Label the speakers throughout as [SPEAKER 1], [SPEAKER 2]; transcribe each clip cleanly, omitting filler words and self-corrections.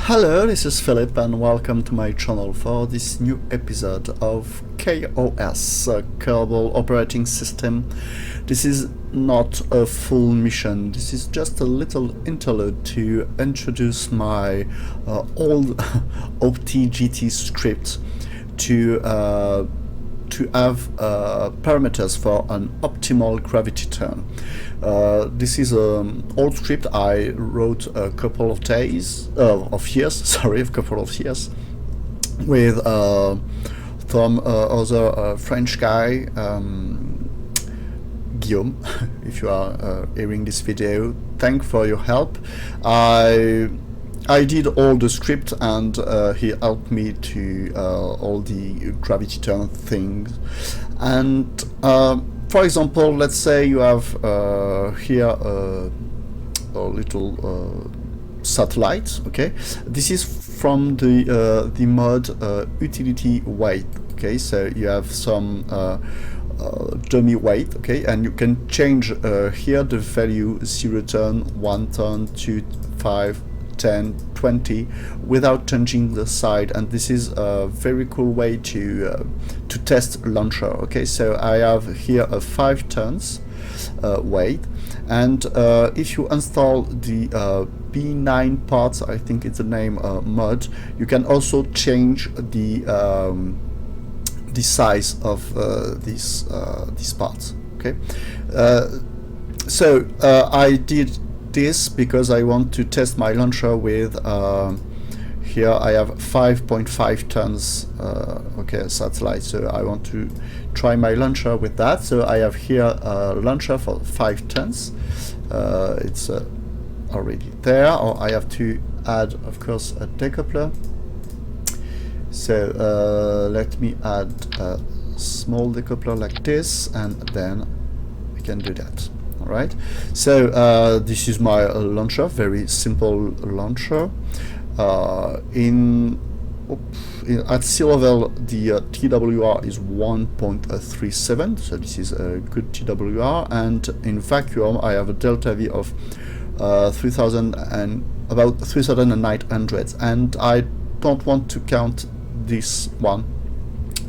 [SPEAKER 1] Hello, this is Philip and welcome to my channel for this new episode of kOS, Kerbal Operating System. This is not a full mission, this is just a little interlude to introduce my old OPTI GT script to have parameters for an optimal gravity turn. This is an old script I wrote a couple of years, with some other French guy, Guillaume. If you are hearing this video, thanks for your help. I did all the script and he helped me to all the gravity turn things. And for example, let's say you have here a little satellite. Okay, this is from the mod utility weight. Okay, so you have some dummy weight. Okay, and you can change here the value 0 turn, 1 turn, 2, 5, 10, 20 without changing the side, and this is a very cool way to test launcher. Okay, so I have here a 5 turns weight, and if you install the B9 parts, I think it's the name mod, you can also change the size of these parts. Okay, so I did this because I want to test my launcher with here I have 5.5 tons okay, satellite, so I want to try my launcher with that. So I have here a launcher for 5 tons. It's already there, or I have to add, of course, a decoupler. So let me add a small decoupler like this, and then we can do that. Alright, so this is my launcher, very simple launcher. At sea level, the TWR is 1.37, so this is a good TWR, and in vacuum I have a delta V of 3000 and about 3900, and I don't want to count this one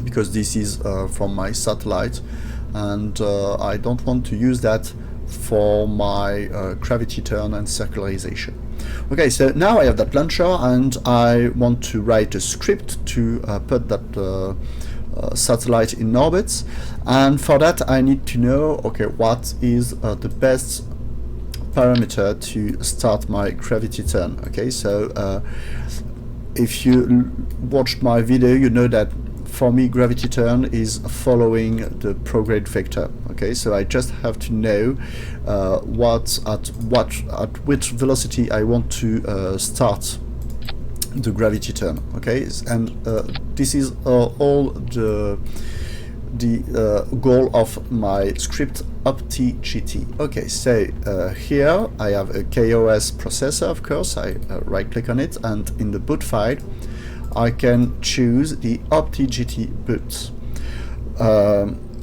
[SPEAKER 1] because this is from my satellite, and I don't want to use that for my gravity turn and circularization. Okay, so now I have that launcher and I want to write a script to put that satellite in orbit, and for that I need to know, okay, what is the best parameter to start my gravity turn. Okay, so if you watched my video, you know that for me gravity turn is following the prograde vector. Okay, so I just have to know at which velocity I want to start the gravity turn. Okay, and this is all the goal of my script OPTI GT. Okay, so here I have a kOS processor, of course. I right click on it, and in the boot file I can choose the OPTI GT boot.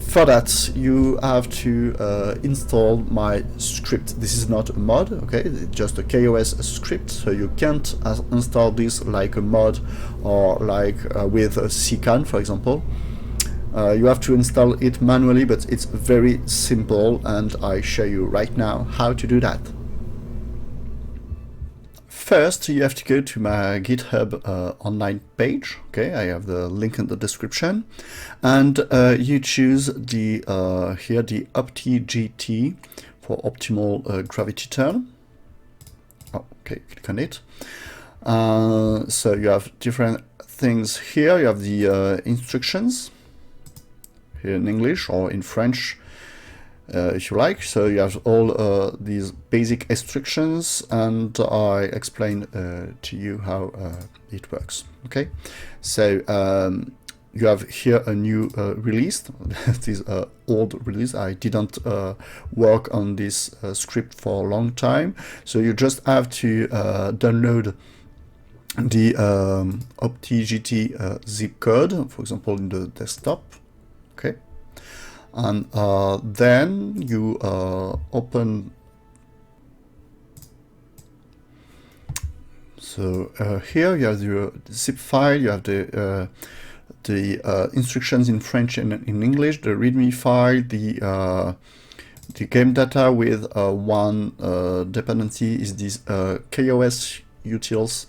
[SPEAKER 1] For that you have to install my script. This is not a mod, okay, it's just a kOS script, so you can't install this like a mod or like with a CCAN, for example. You have to install it manually, but it's very simple, and I show you right now how to do that. First, you have to go to my GitHub online page. Okay, I have the link in the description, and you choose the here the OPTI GT for optimal gravity turn. Oh, okay, click on it. So you have different things here. You have the instructions here in English or in French, if you like. So you have all these basic instructions, and I explain to you how it works. Okay, so you have here a new release. This is an old release. I didn't work on this script for a long time, so you just have to download the OPTI GT zip code, for example, in the desktop. Okay, and then you open So here you have the zip file, you have the instructions in French and in English, the README file, the game data with one dependency is this kOS utils.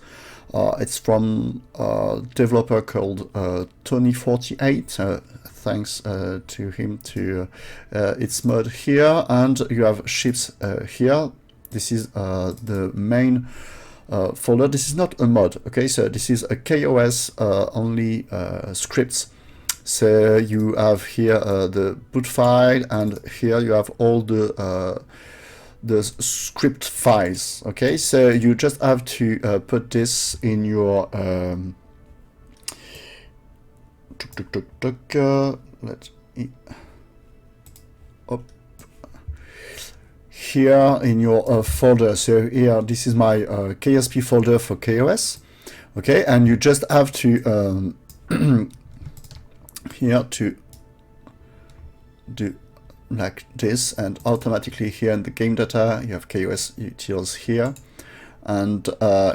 [SPEAKER 1] It's from a developer called Tony48. Thanks to him to its mod here, and you have ships here. This is the main folder. This is not a mod, okay? So this is a kOS only scripts. So you have here the boot file, and here you have all the script files, okay? So you just have to put this in your let's here in your folder. So here, this is my KSP folder for kOS, okay? And you just have to here to do like this, and automatically here in the game data you have kOS utils here, and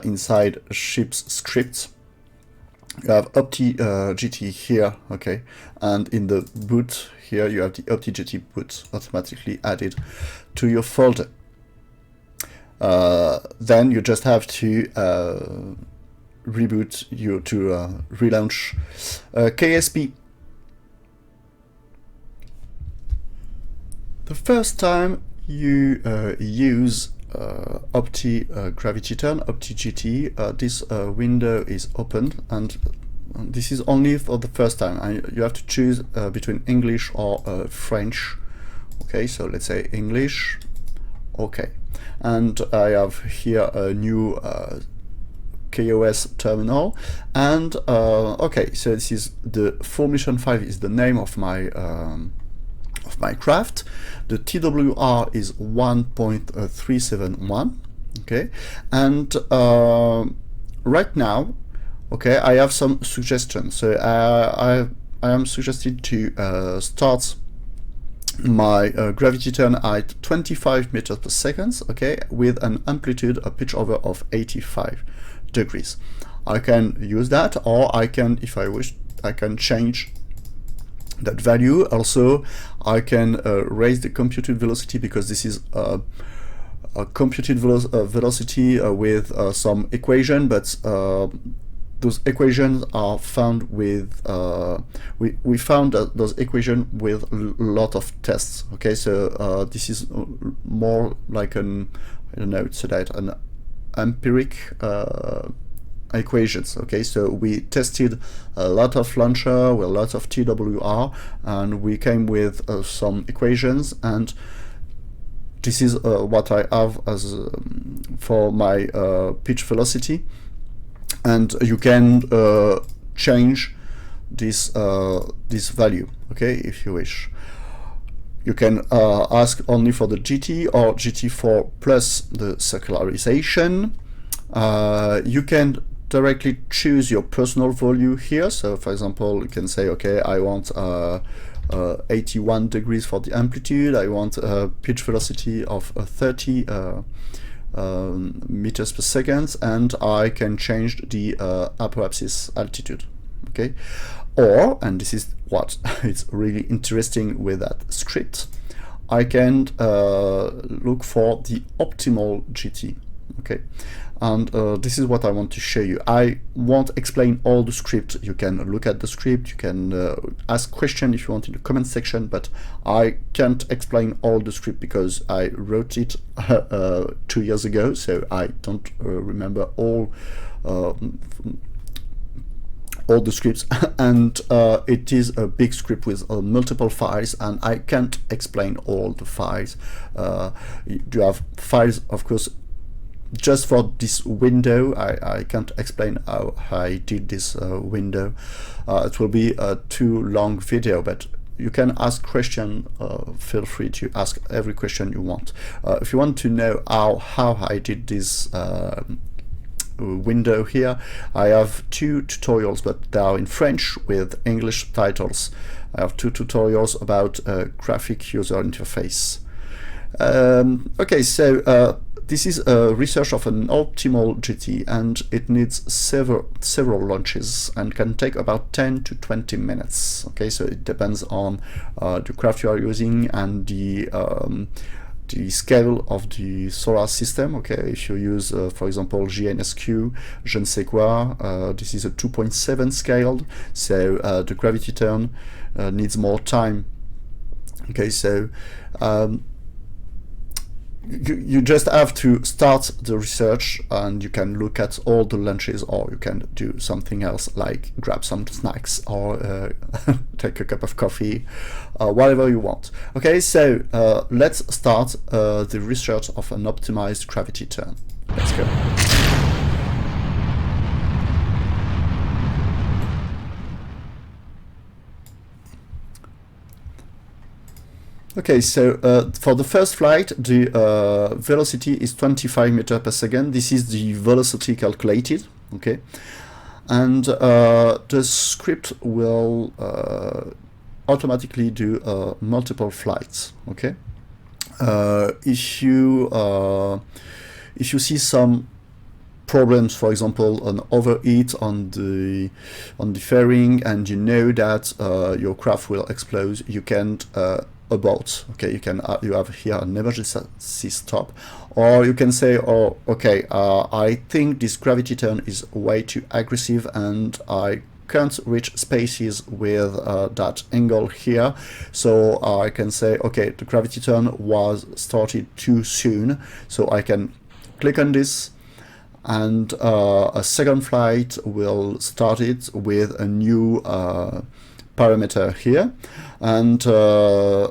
[SPEAKER 1] inside ships scripts you have OPTI GT here, okay? And in the boot here you have the OPTI GT boot automatically added to your folder. Then you just have to reboot to relaunch KSP. The first time you use OPTI Gravity Turn, OPTI GT, this window is opened, and this is only for the first time. You have to choose between English or French. Okay, so let's say English. Okay, and I have here a new kOS terminal, and okay, so this is the formation 5 is the name of my craft. The TWR is 1.371, okay, and right now, okay, I have some suggestions. So I am suggested to start my gravity turn at 25 meters per second, okay, with an amplitude, a pitch over of 85 degrees. I can use that, or I can, if I wish, I can change that value. Also, I can raise the computed velocity, because this is a computed velocity with some equation, but those equations are found with we found that those equations with a lot of tests, okay? So this is more like an, I don't know, so that an empiric equations, okay? So we tested a lot of launcher with a lot of TWR, and we came with some equations, and this is what I have as for my pitch velocity. And you can change this this value, okay, if you wish. You can ask only for the GT or GT4 plus the circularization. You can directly choose your personal value here. So for example, you can say, okay, I want 81 degrees for the amplitude, I want a pitch velocity of 30 meters per second, and I can change the apoapsis altitude, okay? Or, and this is what it's really interesting with that script, I can look for the optimal GT, okay? And this is what I want to show you. I won't explain all the script. You can look at the script, you can ask questions if you want in the comment section, but I can't explain all the script because I wrote it 2 years ago, so I don't remember all the scripts, and it is a big script with multiple files, and I can't explain all the files. You have files, of course, just for this window. I can't explain how I did this window. It will be a too long video, but you can ask question. Feel free to ask every question you want. If you want to know how I did this window here, I have 2 tutorials, but they are in French with English subtitles. I have 2 tutorials about graphic user interface. Okay, so this is a research of an optimal GT, and it needs several launches and can take about 10 to 20 minutes. Okay, so it depends on the craft you are using and the scale of the solar system. Okay, if you use for example GNSQ, je ne sais quoi, this is a 2.7 scaled, so the gravity turn needs more time. Okay, so you just have to start the research, and you can look at all the lunches, or you can do something else like grab some snacks or take a cup of coffee, whatever you want. Okay, so let's start the research of an optimized gravity turn. Let's go. Okay, so for the first flight, the velocity is 25 meters per second. This is the velocity calculated, okay? And the script will automatically do multiple flights, okay? If you see some problems, for example, an overheat on the fairing, and you know that your craft will explode, you can't abort. Okay, you have here an emergency stop, or you can say, oh, okay, I think this gravity turn is way too aggressive and I can't reach spaces with that angle here, so I can say, okay, the gravity turn was started too soon, so I can click on this, and a second flight will start it with a new parameter here, and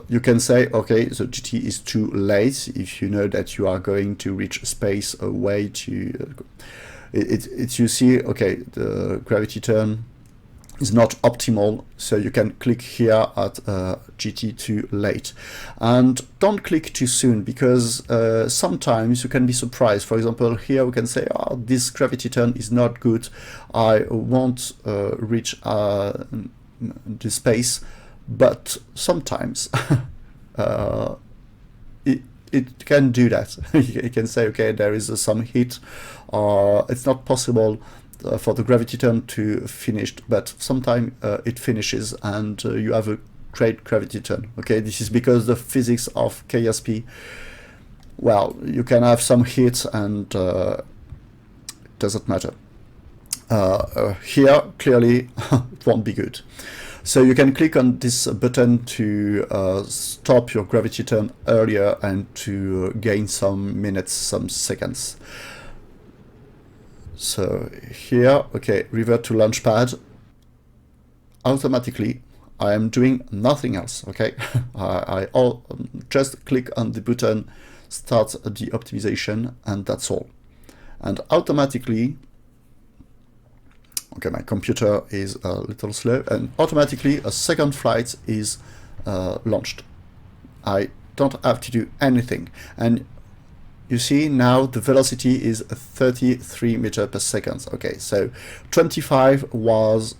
[SPEAKER 1] you can say, okay, the GT is too late. If you know that you are going to reach space way to you see, okay, the gravity turn is not optimal, so you can click here at GT too late, and don't click too soon, because sometimes you can be surprised. For example, here we can say, oh, this gravity turn is not good, I won't reach the space, but sometimes it can do that. You can say, okay, there is some heat, or it's not possible for the gravity turn to finish, but sometimes it finishes, and you have a great gravity turn. Okay, this is because the physics of KSP, well, you can have some heat, and it doesn't matter. Here, clearly, it won't be good. So you can click on this button to stop your gravity turn earlier and to gain some minutes, some seconds. So here, okay, revert to launchpad. Automatically, I am doing nothing else, okay? I just click on the button, start the optimization, and that's all. And automatically, okay, my computer is a little slow, and automatically a second flight is launched. I don't have to do anything. And you see now the velocity is 33 meters per second. Okay, so 25 was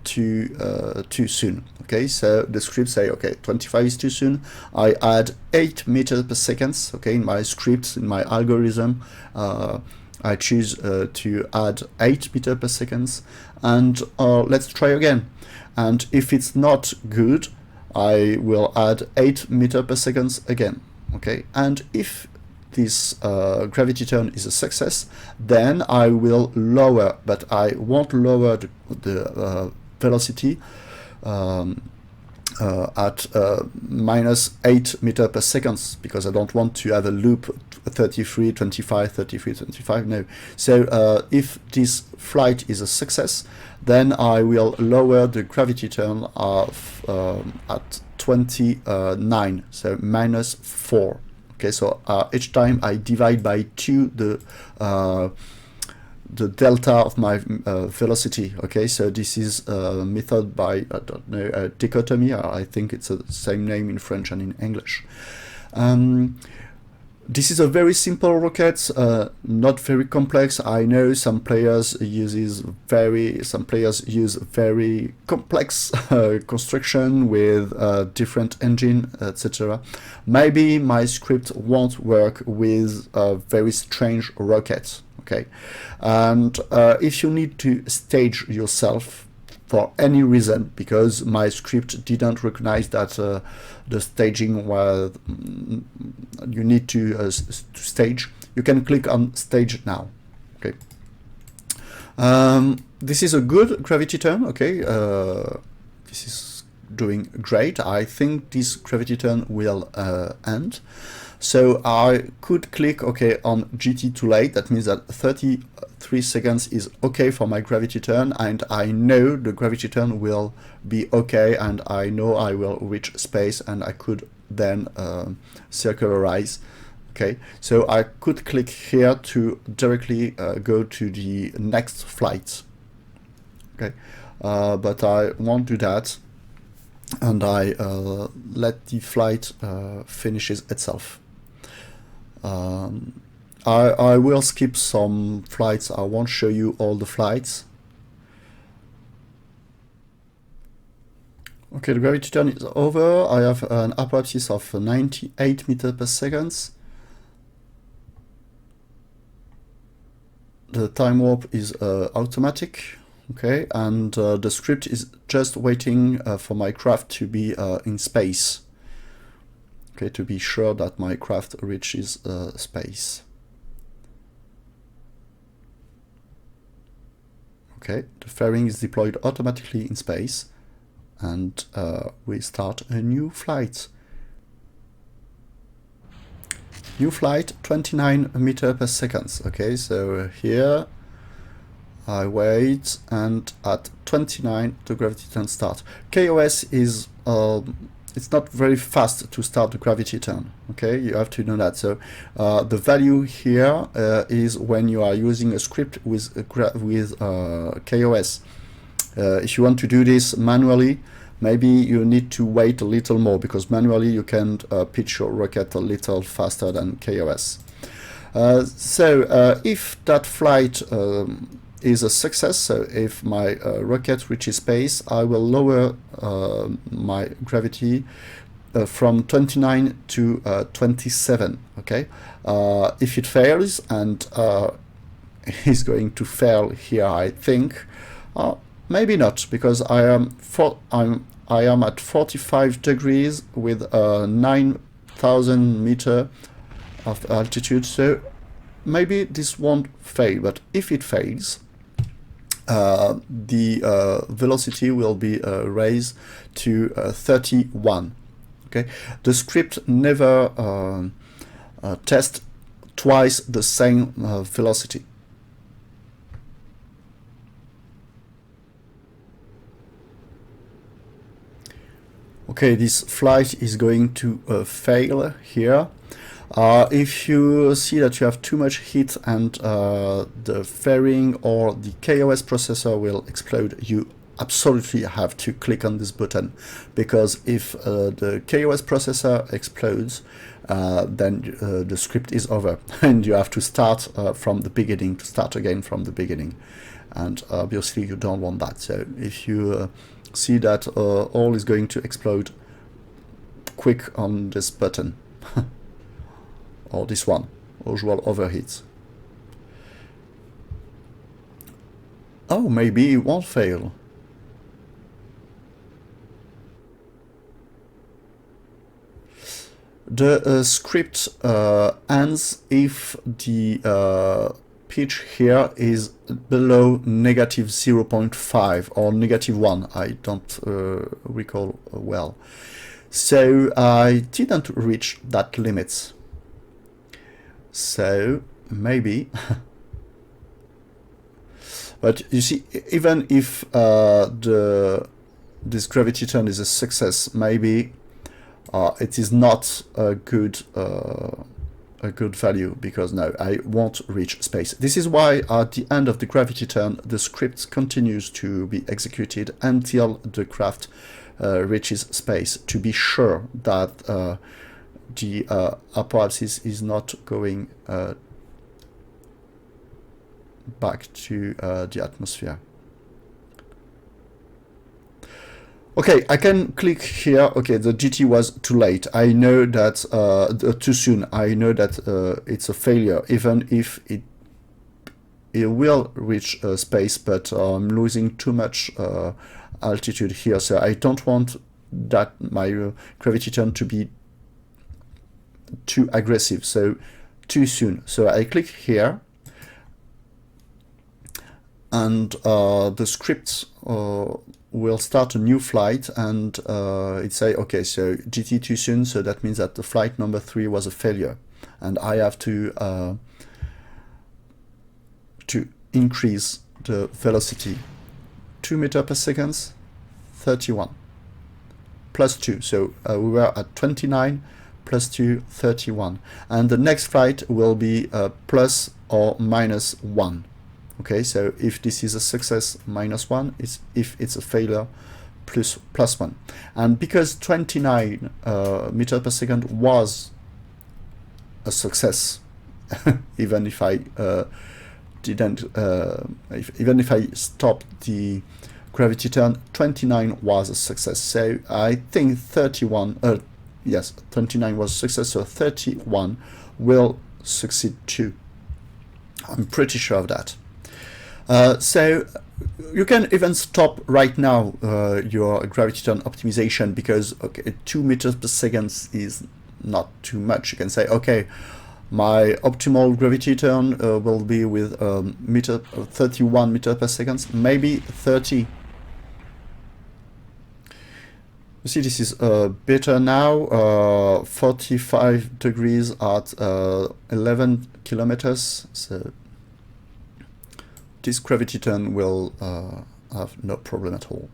[SPEAKER 1] too soon. Okay, so the script say, okay, 25 is too soon. I add 8 meters per second. Okay, in my script, in my algorithm, I choose to add 8 meters per second, and let's try again. And if it's not good, I will add 8 meters per second again. Okay, and if this gravity turn is a success, then I will lower, but I won't lower the velocity at minus 8 meters per second, because I don't want to have a loop 33, 25, 33, 25, no. So if this flight is a success, then I will lower the gravity turn of at 29, so minus 4. Okay, so each time I divide by 2 the delta of my velocity. Okay, so this is a method by, I don't know, dichotomy. I think it's the same name in French and in English. This is a very simple rocket, not very complex. I know some players use very complex construction with different engine, etc. Maybe my script won't work with a very strange rocket. Okay, and if you need to stage yourself for any reason, because my script didn't recognize that the staging was you need to stage, you can click on stage now. Okay, this is a good gravity turn. Okay, this is doing great. I think this gravity turn will end. So I could click OK on GT too late. That means that 33 seconds is OK for my gravity turn, and I know the gravity turn will be OK, and I know I will reach space, and I could then circularize. Okay, so I could click here to directly go to the next flight. Okay, but I won't do that, and I let the flight finishes itself. I will skip some flights. I won't show you all the flights. Okay, the gravity turn is over. I have an apoapsis of 98 meters per second. The time warp is automatic. Okay, and the script is just waiting for my craft to be in space. Okay, to be sure that my craft reaches space. Okay, the fairing is deployed automatically in space, and we start a new flight. New flight, 29 meters per second. Okay, so here I wait, and at 29 the gravity turn starts. kOS is it's not very fast to start the gravity turn. Okay, you have to know that. So the value here is when you are using a script with kOS. If you want to do this manually, maybe you need to wait a little more, because manually you can pitch your rocket a little faster than kOS. So if that flight is a success, so if my rocket reaches space, I will lower my gravity from 29 to 27. Okay, if it fails, and it's going to fail here, I think, maybe not, because I am at 45 degrees with 9,000 meters of altitude, so maybe this won't fail. But if it fails, the velocity will be raised to 31. Okay, the script never tests twice the same velocity. Okay, this flight is going to fail here. If you see that you have too much heat and the fairing or the kOS processor will explode, you absolutely have to click on this button, because if the kOS processor explodes, then the script is over and you have to start from the beginning, to start again from the beginning, and obviously you don't want that. So if you see that all is going to explode, click on this button. Or this one, usual overheats. Oh, maybe it won't fail. The script ends if the pitch here is below negative 0.5 or negative 1. I don't recall well. So I didn't reach that limit. So maybe, but you see, even if this gravity turn is a success, maybe it is not a good value, because no, I won't reach space. This is why at the end of the gravity turn, the script continues to be executed until the craft reaches space, to be sure that the apoapsis is not going back to the atmosphere. Okay, I can click here. Okay, the GT was too late. I know that too soon. I know that it's a failure, even if it will reach space, but I'm losing too much altitude here, so I don't want that my gravity turn to be too aggressive, so too soon. So I click here, and the script will start a new flight, and it say, okay, so GT too soon, so that means that the flight number 3 was a failure, and I have to increase the velocity. 2 meters per second, 31 plus 2, so we were at 29 plus 2, 31, and the next flight will be plus or minus 1. Okay, so if this is a success, minus 1, if it's a failure, plus 1. And because 29 meters per second was a success, even if I even if I stopped the gravity turn, 29 was a success. So I think 31, yes, 29 was a success, so 31 will succeed too. I'm pretty sure of that. So you can even stop right now your gravity turn optimization, because okay, 2 meters per second is not too much. You can say, okay, my optimal gravity turn will be with 31 meters per second, maybe 30. You see, this is better now. 45 degrees at 11 kilometers. So this gravity turn will have no problem at all.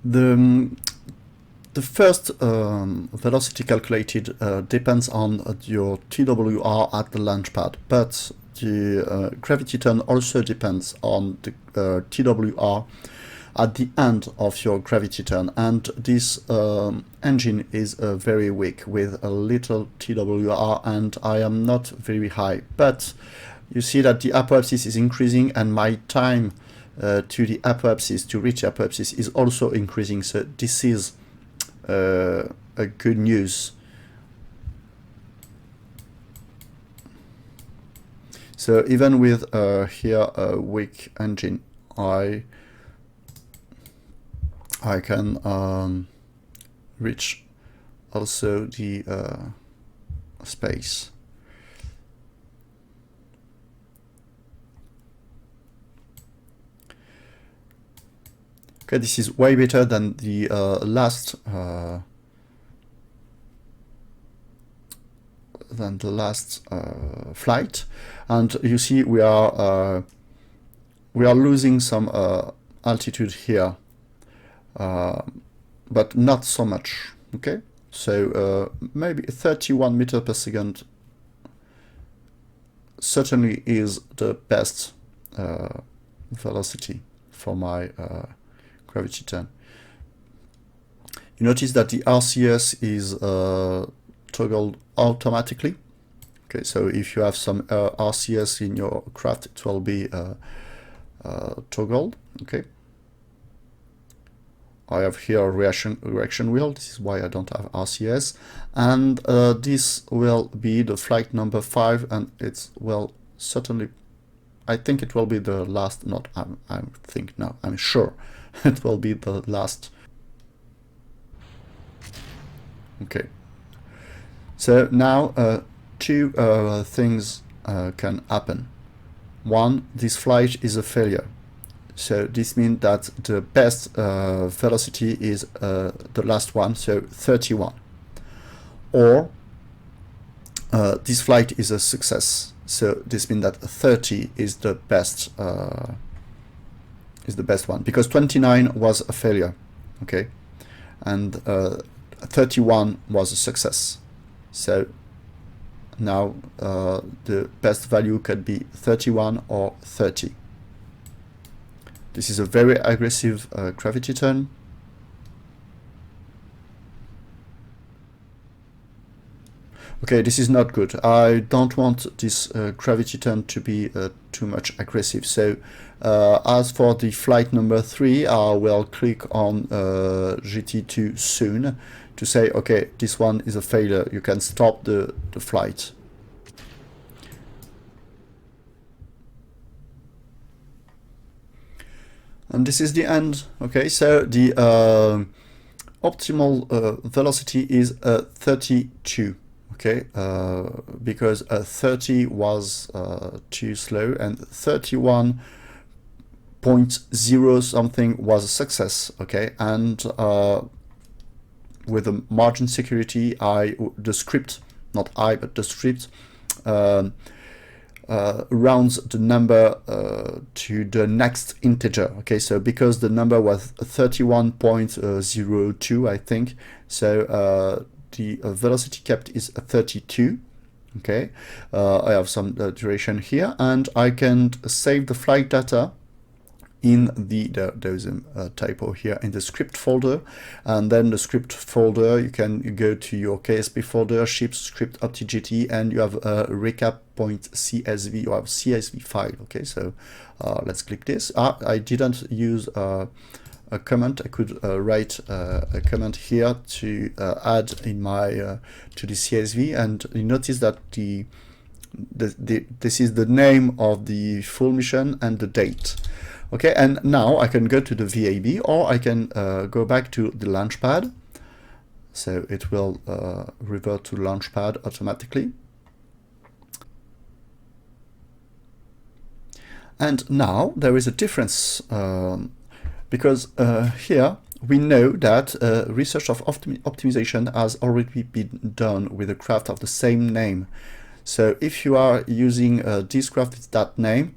[SPEAKER 1] The first velocity calculated depends on your TWR at the launch pad, but the gravity turn also depends on the TWR at the end of your gravity turn, and this engine is very weak with a little TWR, and I am not very high, but you see that the apoapsis is increasing, and my time to the apoapsis, to reach the apoapsis, is also increasing, so this is a good news. So even with here a weak engine, I can reach also the space. Okay, this is way better than the last flight, and you see we are losing some altitude here, but not so much. Okay, so maybe 31 meters per second certainly is the best velocity for my gravity turn. You notice that the RCS is toggled automatically. Okay, so if you have some RCS in your craft, it will be toggled. Okay, I have here a reaction wheel. This is why I don't have RCS, and this will be the flight number 5, and it's well certainly, I think it will be the last. Not I think, no, I'm sure it will be the last. Okay, so now two things can happen. One, this flight is a failure, so this means that the best velocity is the last one, so 31. Or this flight is a success, so this means that 30 is the best one, because 29 was a failure, okay, and 31 was a success. So now the best value could be 31 or 30. This is a very aggressive gravity turn, Okay, this is not good. I don't want this gravity turn to be too much aggressive. So as for the flight number 3, I will click on GT2 soon to say, okay, this one is a failure. You can stop the flight. And this is the end. Okay, so the optimal velocity is 32. Okay, because 30 was too slow, and 31.0 something was a success. Okay, and with the margin security, the script, not I, but the script rounds the number to the next integer. Okay, so because the number was 31.02, I think, so the velocity kept is 32. Okay, I have some duration here, and I can save the flight data in there's a typo here, in the script folder. And then the script folder, you can go to your KSP folder, ship script OPTI GT, and you have a recap.csv, you have CSV file. Okay, so let's click this. I didn't use a comment. I could write a comment here to add in my to the CSV, and you notice that this is the name of the full mission and the date. Okay, and now I can go to the VAB, or I can go back to the launchpad. So it will revert to launchpad automatically. And now there is a difference because here we know that research of optimization has already been done with a craft of the same name. So if you are using this craft with that name,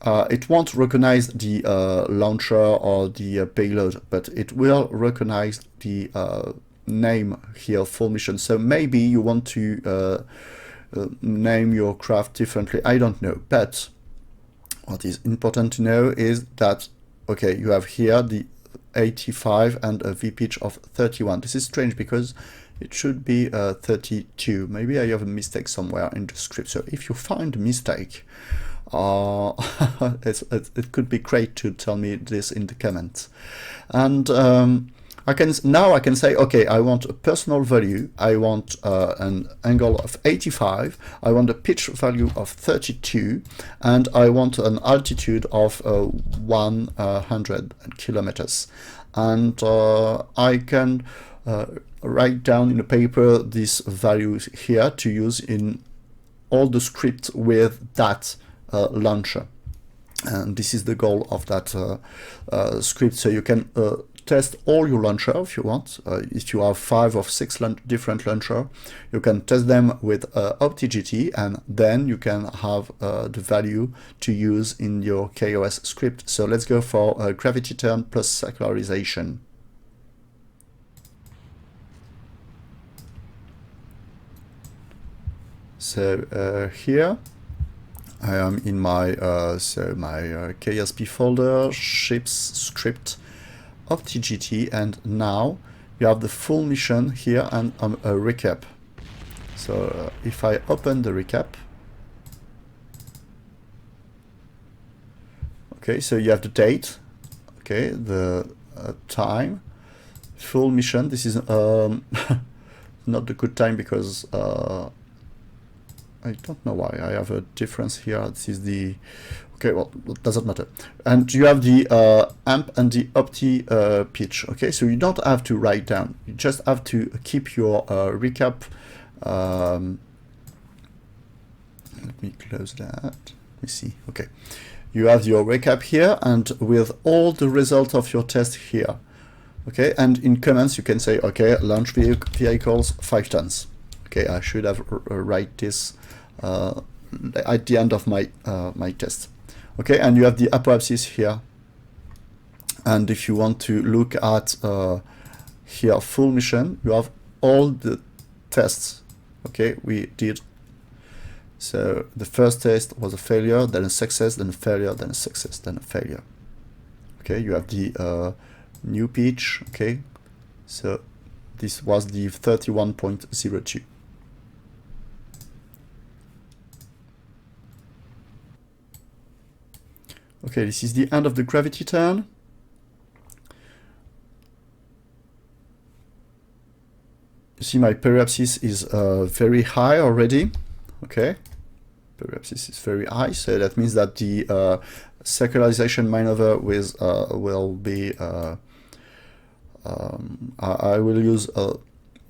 [SPEAKER 1] it won't recognize the launcher or the payload, but it will recognize the name here, full mission. So maybe you want to name your craft differently. I don't know, but what is important to know is that, okay, you have here the 85 and a V pitch of 31. This is strange because it should be 32. Maybe I have a mistake somewhere in the script. So if you find a mistake, it could be great to tell me this in the comments. And I can say, okay, I want a personal value, I want an angle of 85, I want a pitch value of 32, and I want an altitude of 100 kilometers. And I can write down in a paper these values here to use in all the scripts with that launcher. And this is the goal of that script. So you can test all your launcher if you want. If you have 5 or 6 different launcher, you can test them with OPTI GT, and then you can have the value to use in your kOS script. So let's go for gravity turn plus circularization. So here I am in my KSP folder, ships script OPTI GT, and now you have the full mission here and a recap. So if I open the recap, okay, so you have the date, okay, the time, full mission. This is not the good time because I don't know why I have a difference here. This is the, okay, well, it doesn't matter. And you have the amp and the OPTI pitch. Okay, so you don't have to write down. You just have to keep your recap. Let me close that. Let me see. Okay, you have your recap here, and with all the results of your test here. Okay, and in comments you can say, okay, launch vehicles 5 tons. Okay, I should have write this at the end of my my test. Okay, and you have the apoapsis here. And if you want to look at here full mission, you have all the tests. Okay, we did. So the first test was a failure, then a success, then a failure, then a success, then a failure. Okay, you have the new pitch. Okay, so this was the 31.02. Okay, this is the end of the gravity turn. You see my periapsis is very high already. Okay, periapsis is very high, so that means that the circularization maneuver will be I will use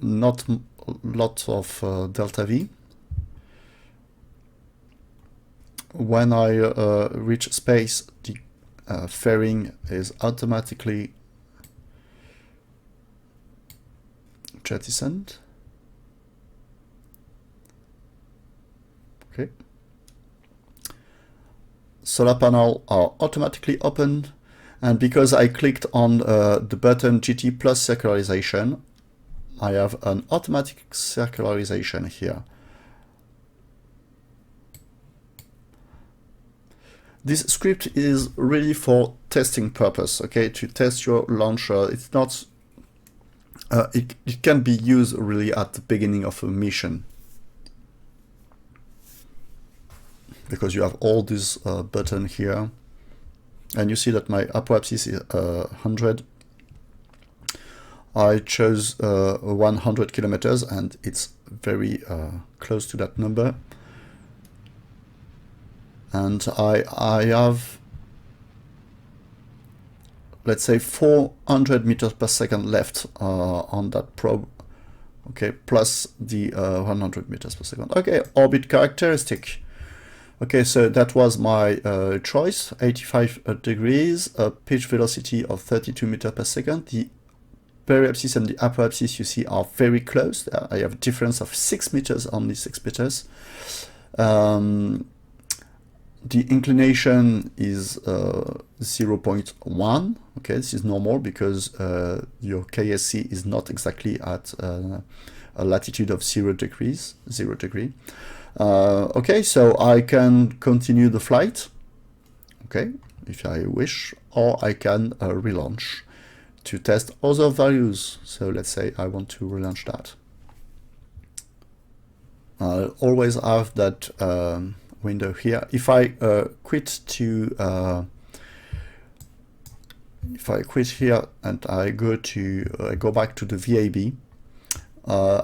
[SPEAKER 1] not lots of delta V. When I reach space, the fairing is automatically jettisoned. Okay. Solar panel are automatically opened, and because I clicked on the button GT plus circularization, I have an automatic circularization here. This script is really for testing purpose, okay, to test your launcher. It's not, it can be used really at the beginning of a mission, because you have all these buttons here, and you see that my apoapsis is 100. I chose 100 kilometers, and it's very close to that number. And I have, let's say, 400 meters per second left on that probe. Okay, plus the 100 meters per second. Okay, orbit characteristic. Okay, so that was my choice, 85 degrees, pitch velocity of 32 meters per second. The periapsis and the apoapsis, you see, are very close. I have a difference of 6 meters, only 6 meters. The inclination is 0.1. Okay, this is normal because your KSC is not exactly at a latitude of 0 degrees. Okay, so I can continue the flight, okay, if I wish, or I can relaunch to test other values. So let's say I want to relaunch that. I'll always have that window here. If I quit here and I go back to the VAB,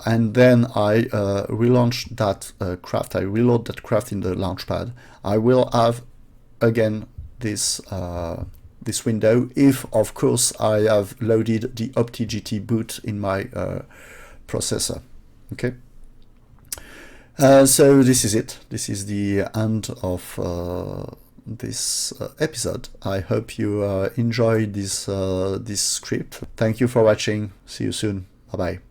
[SPEAKER 1] and then I relaunch that craft, I reload that craft in the launchpad, I will have again this this window, if of course I have loaded the OPTI GT boot in my processor. Okay. So this is it. This is the end of this episode. I hope you enjoyed this this script. Thank you for watching. See you soon. Bye bye.